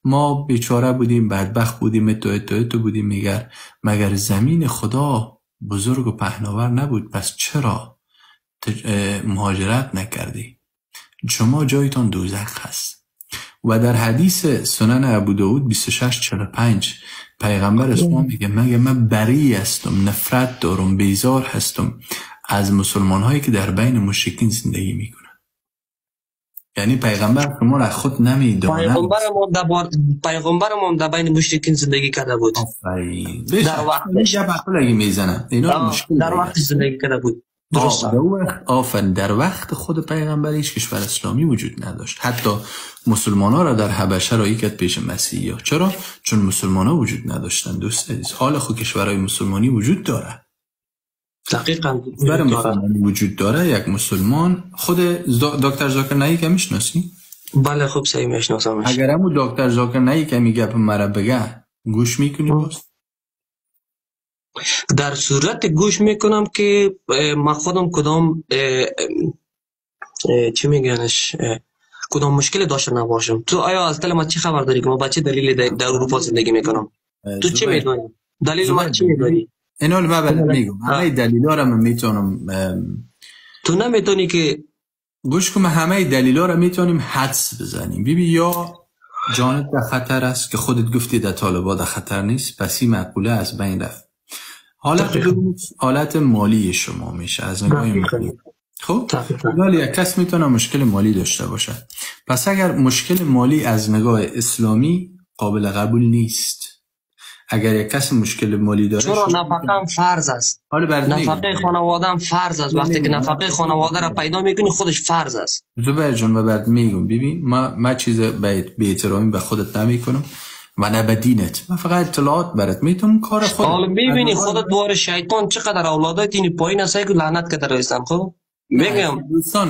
ما بیچاره بودیم، بدبخت بودیم، تو بودیم. مگر زمین خدا بزرگ و پهناور نبود؟ پس چرا مهاجرت نکردی؟ شما جایتان دوزخ هست. و در حدیث سنن ابو داود 2645 پیغمبر اسلام میگه مگه من بری هستم، نفرت دارم، بیزار هستم از مسلمان هایی که در بین مشرکین زندگی میکنن. یعنی پیغمبر شما را خود نمیداند. پیغمبر ما در بین مشرکین زندگی کرده بود. آفرین. در وقتش بخلگی میزنن اینا مشکل در وقت زندگی کرده بود. درست. آفرین. در وقت خود پیغمبر هیچ کشور اسلامی وجود نداشت. حتی مسلمان ها را در حبشه رایی کرد پیش مسیحی ها. چرا؟ چون مسلمان ها وجود نداشتن. دوست عزیز، حال خود کشورهای مسلمانی وجود داره. دقیقاً برای مسلمانی وجود داره. یک مسلمان خود دکتر زاکر نایک میشناسی؟ بله خوب صحیح میشناسمش. اگر همو دکتر زاکر نایک میگه مرا بگه گوش میکنی؟ باز در صورت گوش میکنم که ما خودم کدام چی میگنش کدام مشکل داشته نباشم. تو آیا از دل ما چی خبر داری که ما بچه دلیل در اروپا زندگی میکنم؟ تو چی میدونی؟ دلیل ما چی میدونی؟ اینو ما بلد میگم. همه دلیلا را من میتونم. تو نمیتونی که گوش کن. همه دلیلا را میتونیم حدس بزنیم. یا جانت در خطر است که خودت گفتی در طالبان در خطر نیست، پس این مقوله از بین رفت. حالت مالی شما میشه از نگاه مالی. خب ولی یک کس میتونه مشکل مالی داشته باشه. پس اگر مشکل مالی از نگاه اسلامی قابل قبول نیست، اگر یک کس مشکل مالی داره، چرا نفقه هم فرض است. نفقه خانواده هم فرض است. وقتی که نفقه خانواده را پیدا میکنی خودش فرض است. زبیر جان و بعد میگم ببین ما چیز به احترامی به خودت نمیکنم و نه به دینت. من فقط اطلاعات برات میتونم کار خودم. حالا ببینی خودت دوار شیطان چقدر اولادای دینی پایین است که لعنت کرده رایستن. خب میگم دوستان